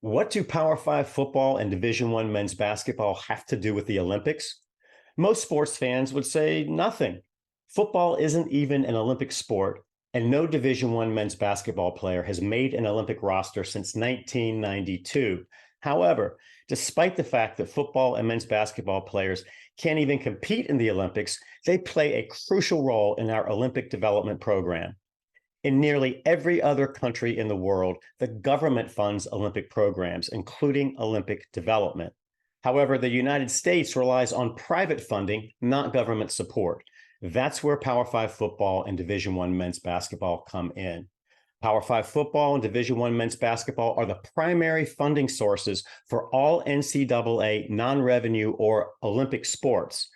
What do Power Five football and Division One men's basketball have to do with the Olympics? Most sports fans would say nothing. Football isn't even an Olympic sport, and no Division One men's basketball player has made an Olympic roster since 1992. However, despite the fact that football and men's basketball players can't even compete in the Olympics, they play a crucial role in our Olympic development program. In nearly every other country in the world, the government funds Olympic programs, including Olympic development. However, the United States relies on private funding, not government support. That's where Power Five football and Division One men's basketball come in. Power Five football and Division One men's basketball are the primary funding sources for all NCAA non-revenue or Olympic sports.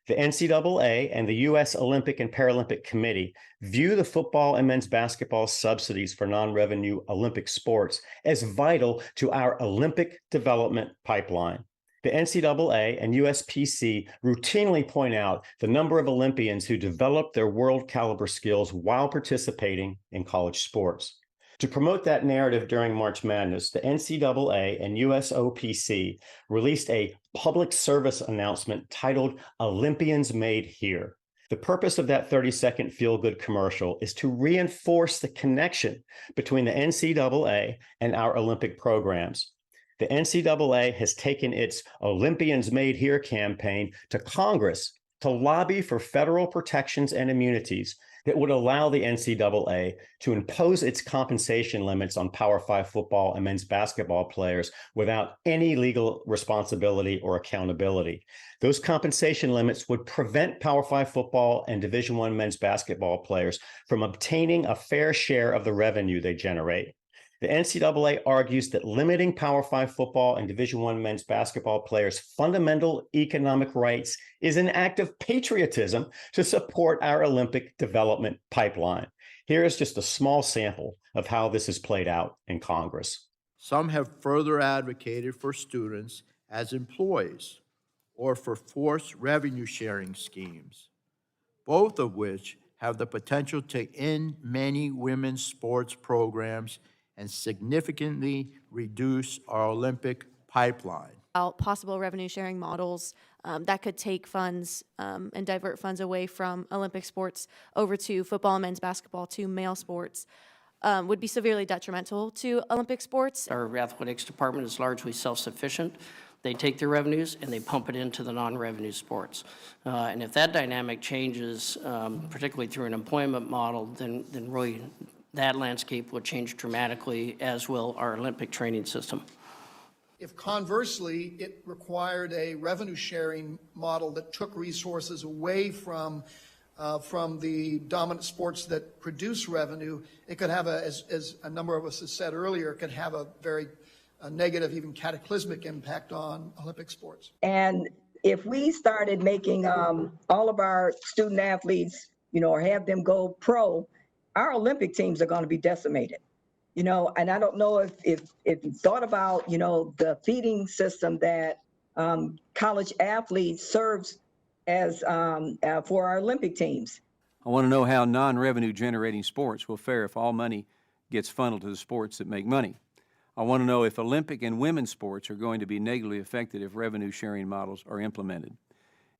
The NCAA and the U.S. Olympic and Paralympic Committee view the football and men's basketball subsidies for non-revenue Olympic sports as vital to our Olympic development pipeline. The NCAA and USPC routinely point out the number of Olympians who develop their world caliber skills while participating in college sports. To promote that narrative during March Madness, the NCAA and USOPC released a public service announcement titled Olympians Made Here. The purpose of that 30-second feel-good commercial is to reinforce the connection between the NCAA and our Olympic programs. The NCAA has taken its Olympians Made Here campaign to Congress to lobby for federal protections and immunities that would allow the NCAA to impose its compensation limits on Power Five football and men's basketball players without any legal responsibility or accountability. Those compensation limits would prevent Power Five football and Division One men's basketball players from obtaining a fair share of the revenue they generate. The NCAA argues that limiting Power Five football and Division One men's basketball players' fundamental economic rights is an act of patriotism to support our Olympic development pipeline. Here is just a small sample of how this is played out in Congress. Some have further advocated for students as employees or for forced revenue sharing schemes, both of which have the potential to end many women's sports programs and significantly reduce our Olympic pipeline. Possible revenue sharing models that could take funds and divert funds away from Olympic sports over to football and men's basketball, to male sports, would be severely detrimental to Olympic sports. Our athletics department is largely self-sufficient. They take their revenues and they pump it into the non-revenue sports. And if that dynamic changes, particularly through an employment model, then really that landscape will change dramatically, as will our Olympic training system. If conversely, it required a revenue sharing model that took resources away from the dominant sports that produce revenue, it could have, as a number of us have said earlier, it could have a very negative, even cataclysmic impact on Olympic sports. And if we started making all of our student athletes, or have them go pro, our Olympic teams are going to be decimated, and I don't know if you thought about, the feeding system that college athletes serves as for our Olympic teams. I want to know how non-revenue generating sports will fare if all money gets funneled to the sports that make money. I want to know if Olympic and women's sports are going to be negatively affected if revenue sharing models are implemented.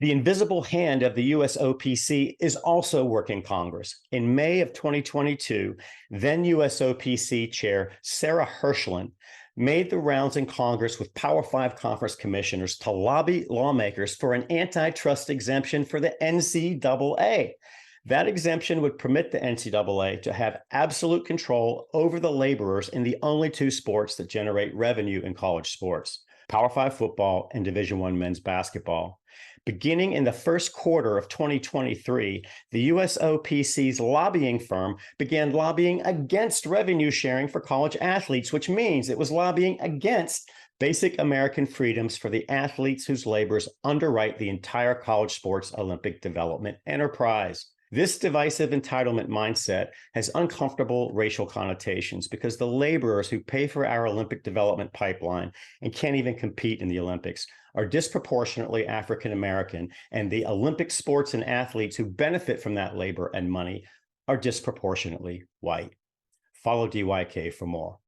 The invisible hand of the USOPC is also working Congress. In May of 2022, then USOPC Chair Sarah Hirschland made the rounds in Congress with Power Five conference commissioners to lobby lawmakers for an antitrust exemption for the NCAA. That exemption would permit the NCAA to have absolute control over the laborers in the only two sports that generate revenue in college sports: Power Five football and Division One men's basketball. Beginning in the first quarter of 2023, the USOPC's lobbying firm began lobbying against revenue sharing for college athletes, which means it was lobbying against basic American freedoms for the athletes whose labors underwrite the entire college sports Olympic development enterprise. This divisive entitlement mindset has uncomfortable racial connotations because the laborers who pay for our Olympic development pipeline and can't even compete in the Olympics are disproportionately African American, and the Olympic sports and athletes who benefit from that labor and money are disproportionately white. Follow DYK for more.